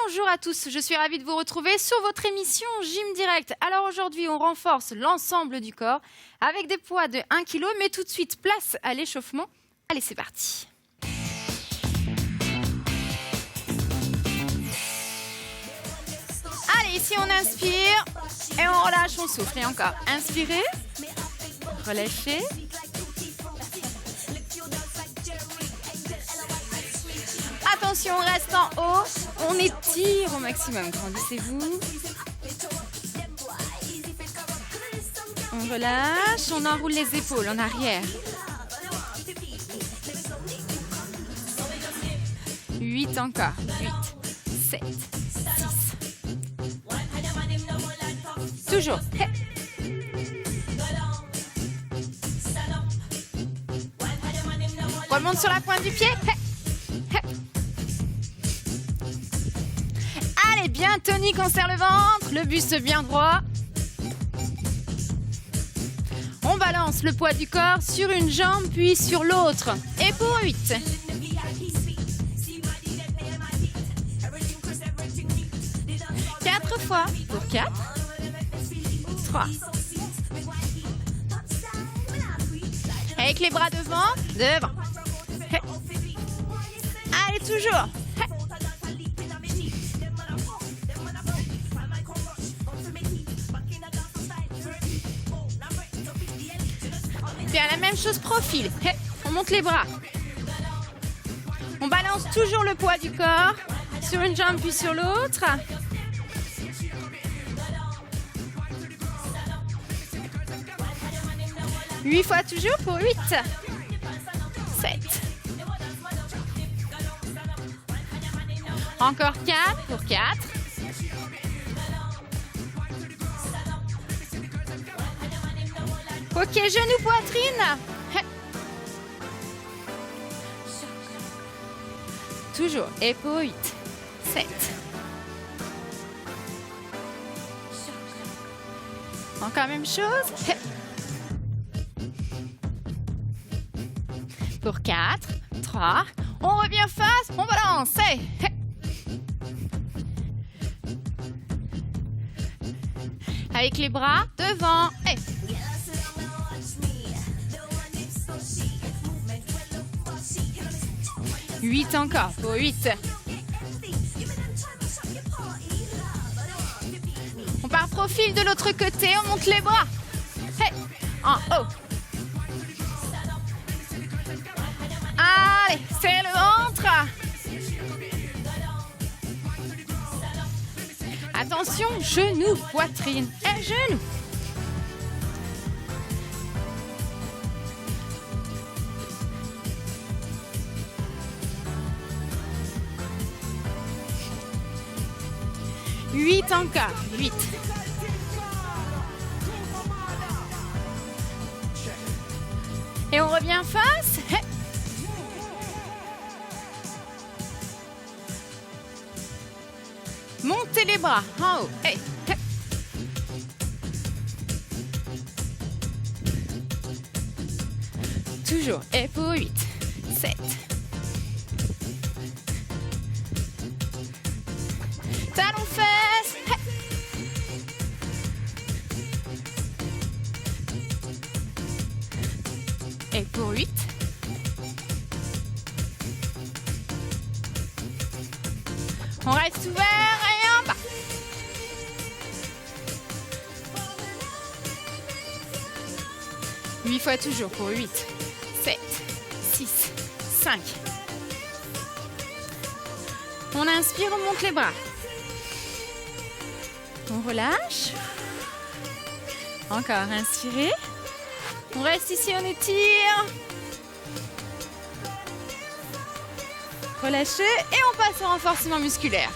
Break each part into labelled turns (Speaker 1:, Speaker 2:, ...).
Speaker 1: Bonjour à tous, je suis ravie de vous retrouver sur votre émission Gym Direct. Alors aujourd'hui, on renforce l'ensemble du corps avec des poids de 1 kg, mais tout de suite, place à l'échauffement. Allez, c'est parti. Allez, ici on inspire et on relâche, on souffle. Et encore, inspirez, relâchez. Attention, on reste en haut, on étire au maximum. Grandissez-vous. On relâche, on enroule les épaules en arrière. 8 encore. 8, 7, 6. Toujours. Hey. Remonte sur la pointe du pied. Hey. Allez, bien tonique, on serre le ventre, le buste bien droit. On balance le poids du corps sur une jambe puis sur l'autre. Et pour 8. 4 fois pour 4. 3. Avec les bras devant. Hey. Allez, toujours. Bien, la même chose, profil. Hey, on monte les bras. On balance toujours le poids du corps sur une jambe puis sur l'autre. Huit fois toujours pour 8. 7. Encore 4 pour 4. Ok, genoux, poitrine. Toujours. Et pour 8. 7. Encore même chose. Pour 4. 3. On revient face. On balance. Avec les bras devant. 8 encore pour 8. On part profil de l'autre côté, on monte les bras. Hey, en haut. Allez, serre le ventre. Attention, genoux, poitrine et genoux. Huit encore. 8. Et on revient face. Hey. Montez les bras en haut. Hey. Hey. Toujours. Et pour 8. 7. Talons fesses. Et pour 8. On reste ouvert et en bas. Huit fois toujours pour 8, 7, 6, 5. On inspire, on monte les bras. On relâche. Encore, inspirez. On reste ici, on étire. Relâchez et on passe au renforcement musculaire.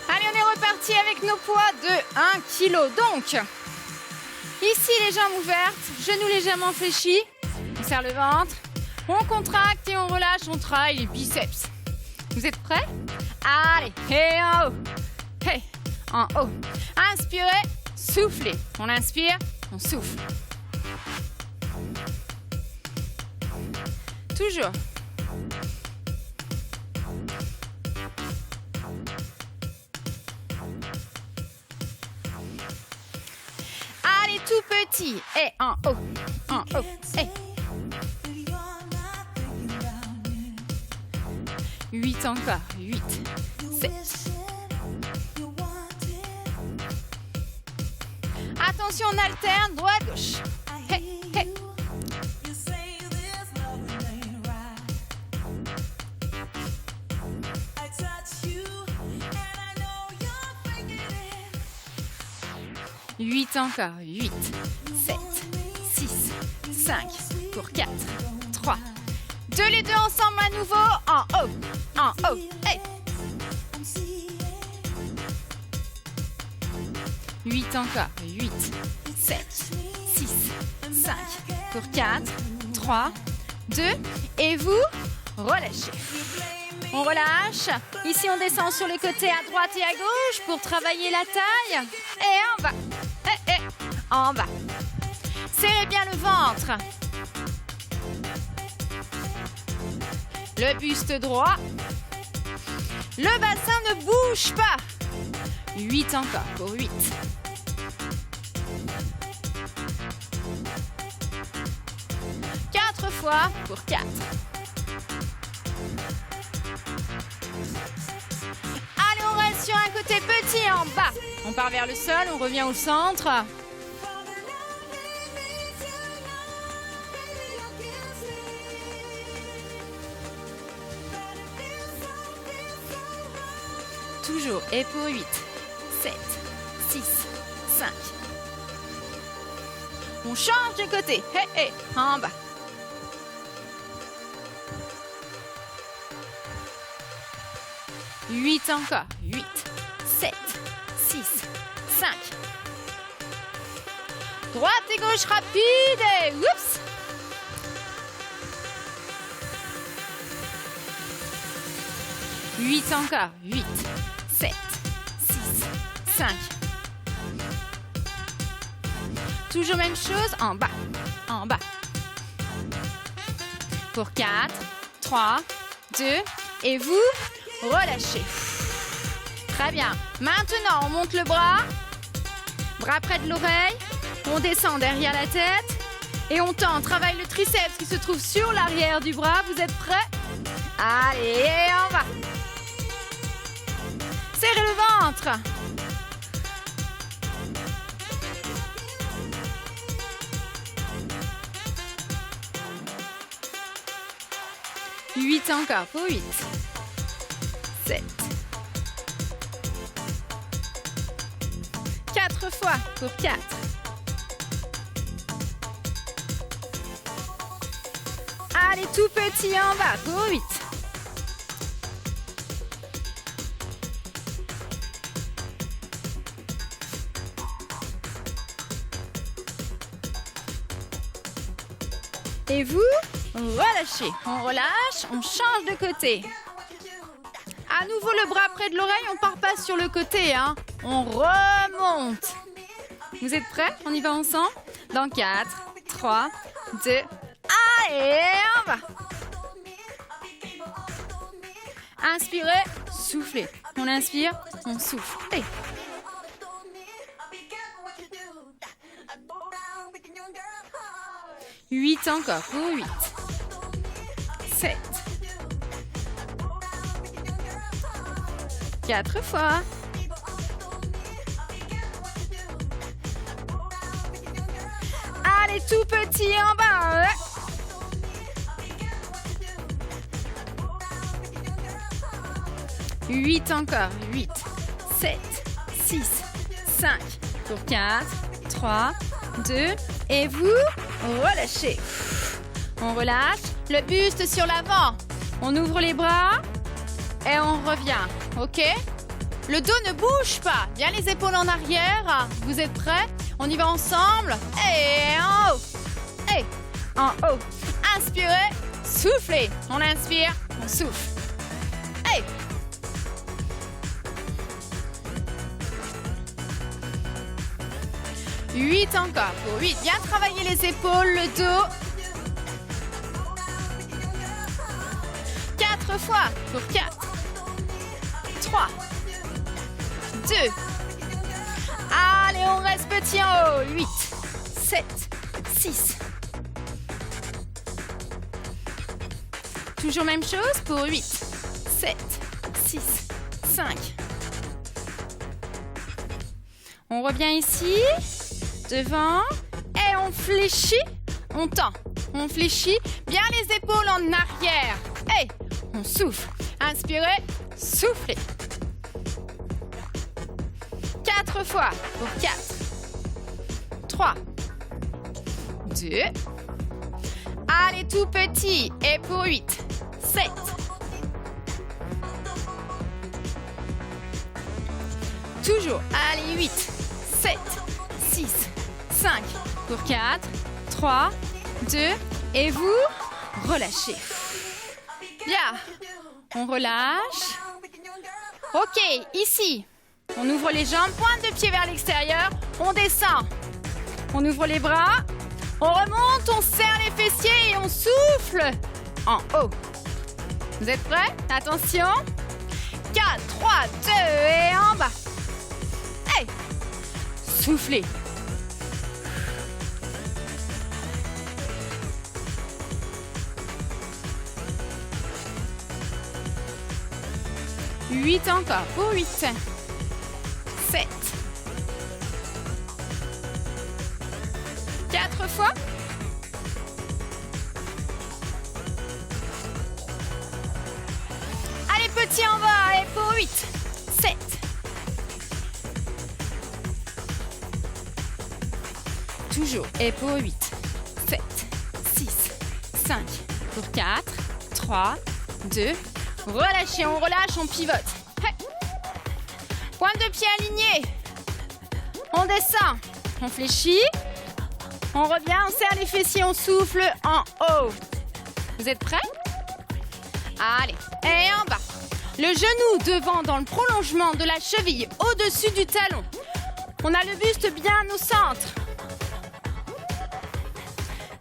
Speaker 1: Allez, on est reparti avec nos poids de 1 kg. Donc, ici les jambes ouvertes, genoux légèrement fléchis. On serre le ventre. On contracte et on relâche, on travaille les biceps. Vous êtes prêts? Allez, et en haut. Hey, en haut. Inspirez, soufflez. On inspire, on souffle. Toujours. Allez, tout petit. Et en haut. En haut. Et. 8 encore. 8. 7. Attention, on alterne. Droite, gauche. Hey, hey. Huit encore. 8, 7, 6, 5, pour 4, 3, 2, les deux ensemble à nouveau, en haut, hey. 8 encore, 8, 7, 6, 5, pour 4, 3, 2, et vous relâchez. On relâche, ici on descend sur les côtés à droite et à gauche pour travailler la taille, et en bas, en bas. Serrez bien le ventre. Le buste droit. Le bassin ne bouge pas. 8 encore pour 8. 4 fois pour 4. Allez, on reste sur un côté petit en bas. On part vers le sol, on revient au centre. Toujours, et pour 8, 7, 6, 5. On change de côté, en bas. 8 encore, 8, 7, 6, 5. Droite et gauche rapide, et oups. 8 encore, 8, 7, 6, 5. Toujours même chose, en bas, Pour 4, 3, 2, et vous relâchez. Très bien. Maintenant, on monte le bras près de l'oreille, on descend derrière la tête, et on tend, travaille le triceps qui se trouve sur l'arrière du bras. Vous êtes prêts? Allez, on va. Serrez le ventre. Huit encore pour 8. 7. 4 fois pour 4. Allez, tout petit en bas pour 8. Et vous relâchez. On relâche, on change de côté. À nouveau le bras près de l'oreille, on part pas sur le côté, hein. On remonte. Vous êtes prêts? On y va ensemble? Dans 4, 3, 2, allez, on va. Inspirez, soufflez. On inspire, on souffle. Allez. 8 encore pour 8. 7. 4 fois. Allez, tout petit en bas. 8 encore. 8, 7, 6, 5. Pour 4, 3, 2. Et vous relâchez. On relâche. Le buste sur l'avant. On ouvre les bras. Et on revient. OK? Le dos ne bouge pas. Bien les épaules en arrière. Vous êtes prêts? On y va ensemble. Et en haut. Et en haut. Inspirez. Soufflez. On inspire. On souffle. Et 8 encore pour 8. Bien travailler les épaules, le dos. 4 fois pour 4, 3, 2. Allez, on reste petit en haut. 8, 7, 6. Toujours même chose pour 8, 7, 6, 5. On revient ici, devant, et on fléchit, on tend. On fléchit bien les épaules en arrière. Et on souffle. Inspirez, soufflez. 4 fois pour 4, 3, 2. Allez, tout petit. Et pour 8, 7. Toujours. Allez, 8, 7, 6, 5. Pour 4, 3, 2. Et vous relâchez. Bien. On relâche. Ok, ici. On ouvre les jambes, pointe de pied vers l'extérieur. On descend. On ouvre les bras. On remonte, on serre les fessiers et on souffle en haut. Vous êtes prêts? Attention. 4, 3, 2 et en bas. Hey! Soufflez. Huit encore pour 8. 7. Quatre fois. Allez, petit en bas. Et pour 8. 7. Toujours. Et pour 8. 7. 6. 5. Pour 4. 3. 2. Relâchez, on relâche, on pivote. Hey. Pointe de pied alignée. On descend. On fléchit. On revient, on serre les fessiers, on souffle en haut. Vous êtes prêts? Allez, et en bas. Le genou devant dans le prolongement de la cheville, au-dessus du talon. On a le buste bien au centre.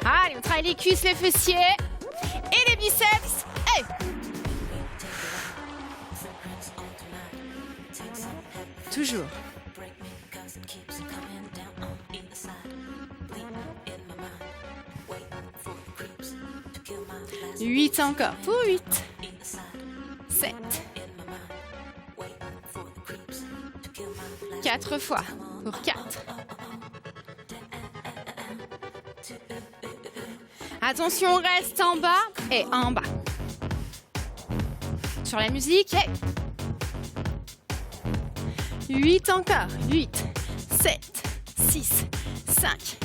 Speaker 1: Allez, on travaille les cuisses, les fessiers et les biceps. Hey. Toujours. 8 encore pour 8. 7. 4 fois pour 4. Attention, on reste en bas et en bas. Sur la musique, et 8 encore. 8, 7, 6, 5.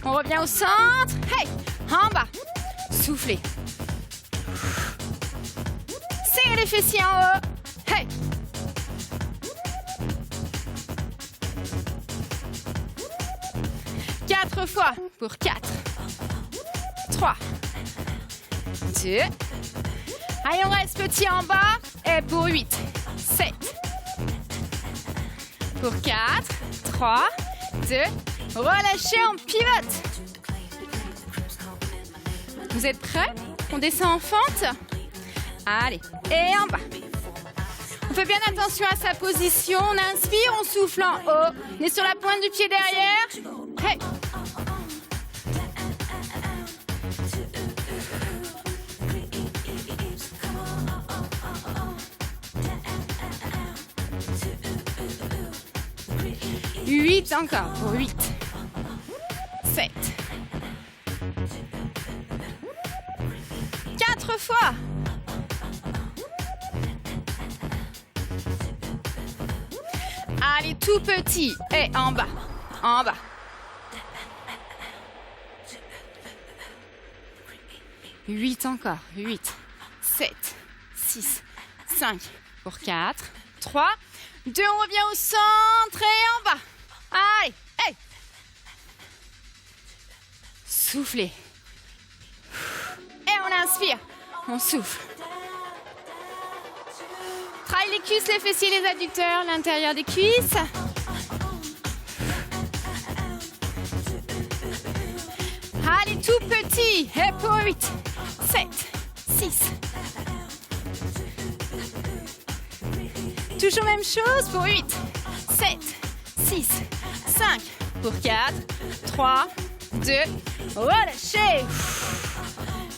Speaker 1: On revient au centre. Hey, en bas. Soufflez. Serrez les fessiers en haut. Hey. Quatre fois pour 4. 3. 2. Allez, on reste petit en bas. Et pour 8. 7. Pour 4. 3. 2. Relâchez, on pivote. Vous êtes prêts? On descend en fente. Allez, et en bas. On fait bien attention à sa position. On inspire, on souffle en haut. On est sur la pointe du pied derrière. Hey. Huit encore pour 8. 7. 4 fois. Allez, tout petit. Et en bas. En bas. Huit encore. 8. 7. 6. 5. Pour 4. 3. 2. On revient au centre et en bas. Allez. Hey. Soufflez. Et on inspire. On souffle. Travaille les cuisses, les fessiers, les adducteurs, l'intérieur des cuisses. Allez, tout petit. Et pour 8, 7, 6. Toujours même chose pour 8, 7, 6, 5, pour 4, 3, 2, relâchez.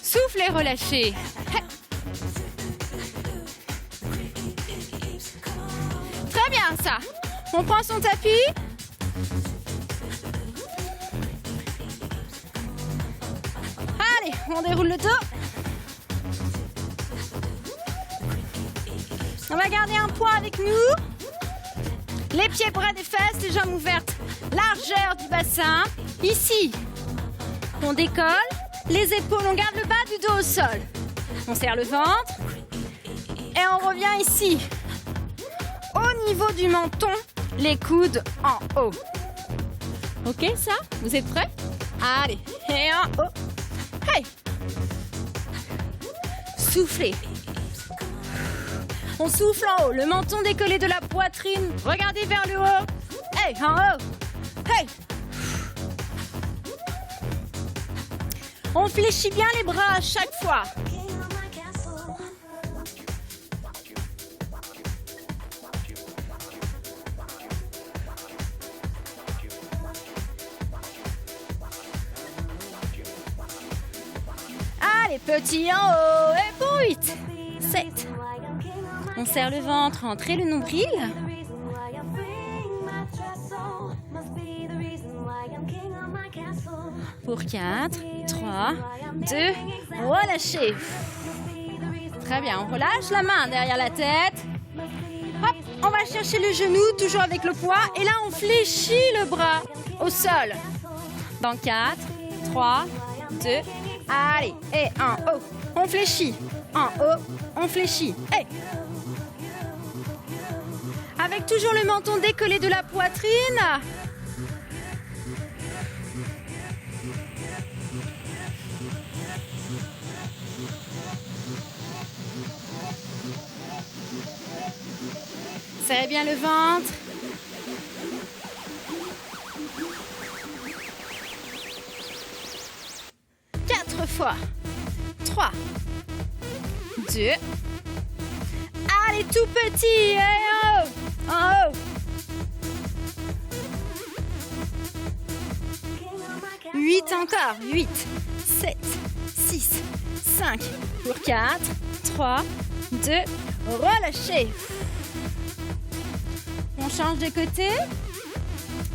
Speaker 1: Soufflez, relâchez. Très bien ça. On prend son tapis. Allez, on déroule le dos. On va garder un point avec nous. Les pieds, bras des fesses, les jambes ouvertes. Largeur du bassin. Ici, on décolle. Les épaules, on garde le bas du dos au sol. On serre le ventre. Et on revient ici. Au niveau du menton, les coudes en haut. Ok, ça? Vous êtes prêts? Allez, et en haut. Hey! Soufflez. On souffle en haut, le menton décollé de la poitrine. Regardez vers le haut. Hey, en haut. Hey! On fléchit bien les bras à chaque fois. Allez, petit en haut. Et pour 8, 7. On serre le ventre, entrez le nombril. Pour 4, 3, 2, relâchez. Très bien, on relâche la main derrière la tête. Hop, on va chercher le genou, toujours avec le poids. Et là, on fléchit le bras au sol. Dans 4, 3, 2, allez, et en haut. On fléchit, en haut, on fléchit. Et avec toujours le menton décollé de la poitrine. Serrez bien le ventre. Quatre fois. 3, 2. Allez, tout petit. Et en haut. En haut. 8 encore. 8, 7, 6, 5. Pour 4, 3, 2. Relâchez. On change de côté.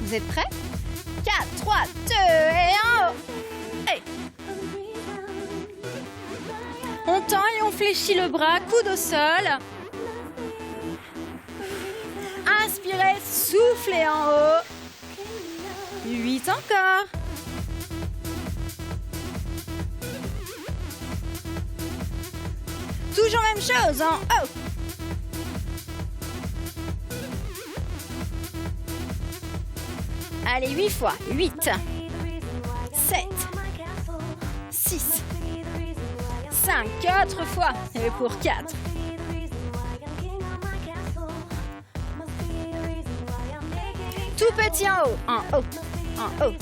Speaker 1: Vous êtes prêts? 4, 3, 2 et en haut. Hey. On tend et on fléchit le bras, coude au sol. Inspirez, soufflez en haut. 8 encore. Toujours même chose en haut. Allez, 8 fois. 8, 7, 6, 5, 4 fois. Et pour 4. Tout petit en haut. En haut. En haut.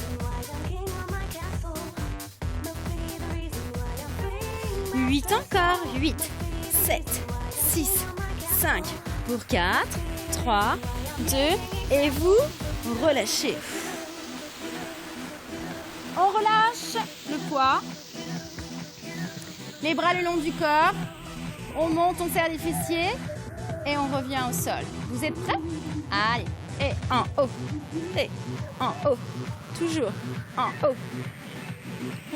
Speaker 1: 8 encore. 8, 7, 6, 5. Pour 4, 3, 2. Et vous relâchez. On relâche le poids. Les bras le long du corps. On monte, on serre les fessiers. Et on revient au sol. Vous êtes prêts? Allez. Et en haut. Et en haut. Toujours en haut.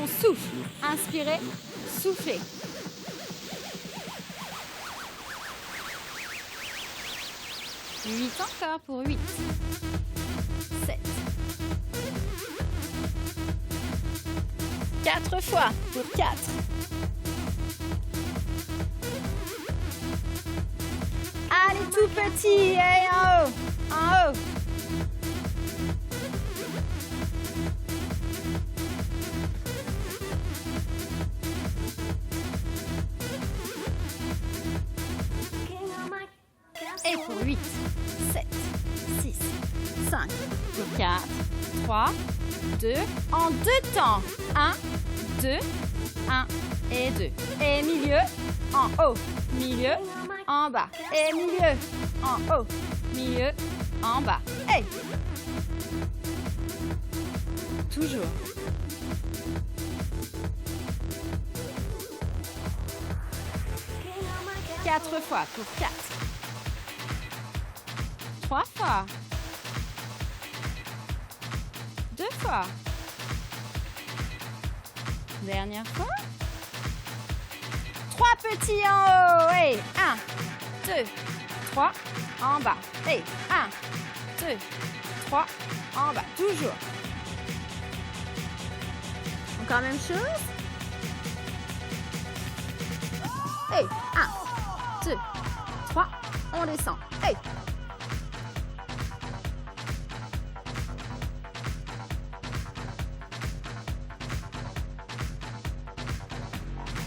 Speaker 1: On souffle. Inspirez. Soufflez. Huit encore pour 8. 7. 4 fois pour 4. Allez, tout petit et en haut. En haut. Et pour 8, 7, 6, 5, pour 4, 3, 2, en deux temps. 1, 2, 1 et 2. Et milieu, en haut, milieu, en bas. Et milieu, en haut, milieu, en bas. Hey! Toujours. 4 fois pour 4. 3 fois. 2 fois. Dernière fois. 3 petits en haut. Et 1, 2, 3, en bas. Et 1, 2, 3, en bas. Toujours. Encore même chose. Et 1, 2, 3, on descend. Hey!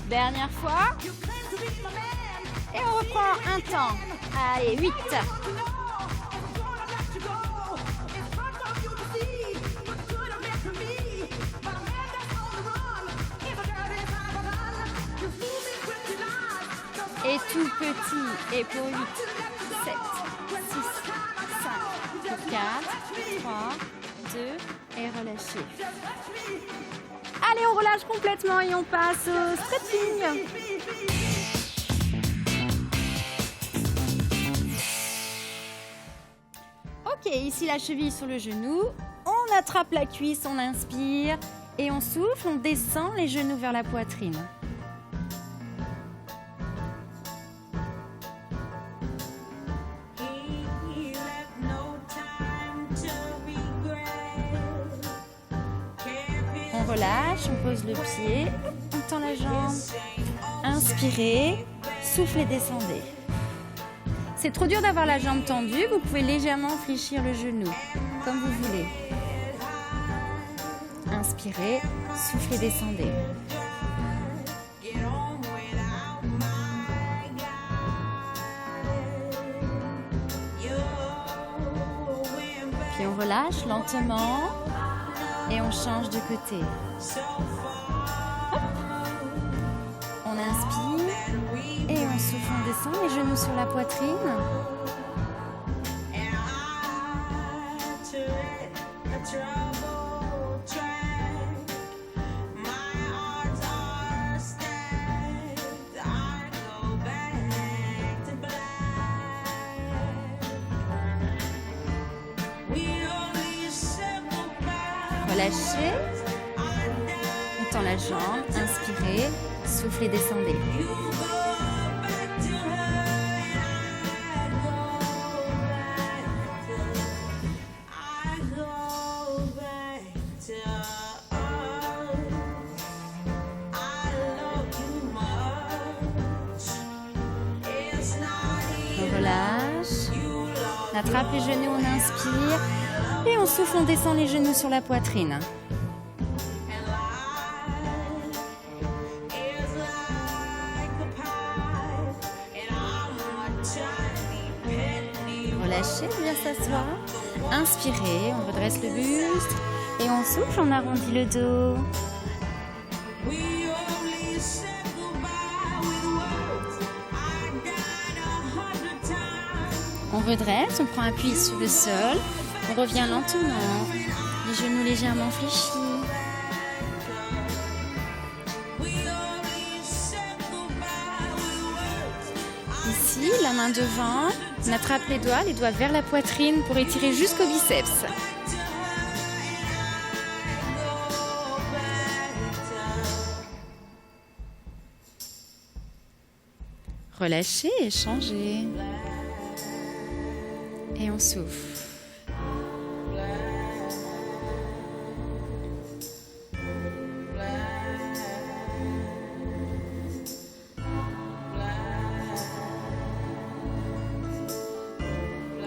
Speaker 1: Dernière fois. Et on reprend un temps. Allez, 8. Et tout petit. Et pour 8, 7, 6, 5, 4, 3, 2 et relâchez. Allez, on relâche complètement et on passe au stretching. Ok, ici la cheville sur le genou. On attrape la cuisse, on inspire et on souffle, on descend les genoux vers la poitrine. On relâche, on pose le pied, on tend la jambe. Inspirez, soufflez, descendez. C'est trop dur d'avoir la jambe tendue, vous pouvez légèrement fléchir le genou, comme vous voulez. Inspirez, soufflez, descendez. Puis on relâche lentement et on change de côté. Hop. On inspire et on souffle, on descend les genoux sur la poitrine. Relâchez, on tend la jambe, inspirez, soufflez, descendez. On relâche, on attrape les genoux, on inspire. Et on souffle, on descend les genoux sur la poitrine. Relâchez, bien s'asseoir. Inspirez, on redresse le buste. Et on souffle, on arrondit le dos. On redresse, on prend appui sur le sol. On revient lentement, les genoux légèrement fléchis. Ici, la main devant, on attrape les doigts vers la poitrine pour étirer jusqu'au biceps. Relâchez et changez. Et on souffle.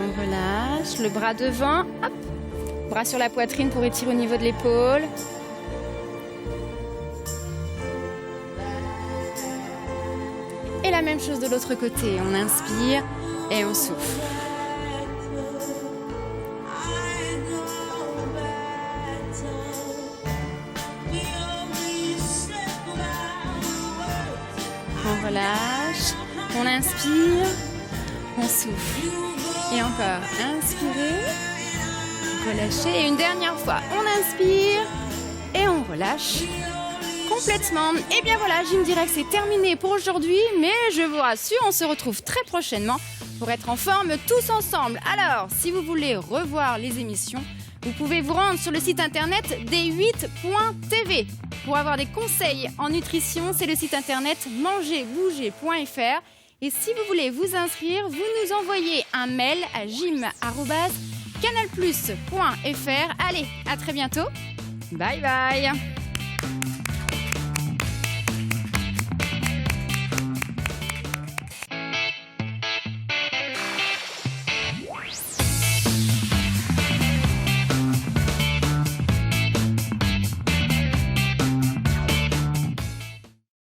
Speaker 1: On relâche, le bras devant, hop, bras sur la poitrine pour étirer au niveau de l'épaule. Et la même chose de l'autre côté, on inspire et on souffle. on relâche, on inspire, on souffle. Et encore, inspirez, relâchez. Et une dernière fois, on inspire et on relâche complètement. Et bien voilà, Gym Direct, c'est terminé pour aujourd'hui. Mais je vous rassure, on se retrouve très prochainement pour être en forme tous ensemble. Alors, si vous voulez revoir les émissions, vous pouvez vous rendre sur le site internet d8.tv. Pour avoir des conseils en nutrition, c'est le site internet mangerbouger.fr. Et si vous voulez vous inscrire, vous nous envoyez un mail à gym@canalplus.fr. Allez, à très bientôt. Bye bye.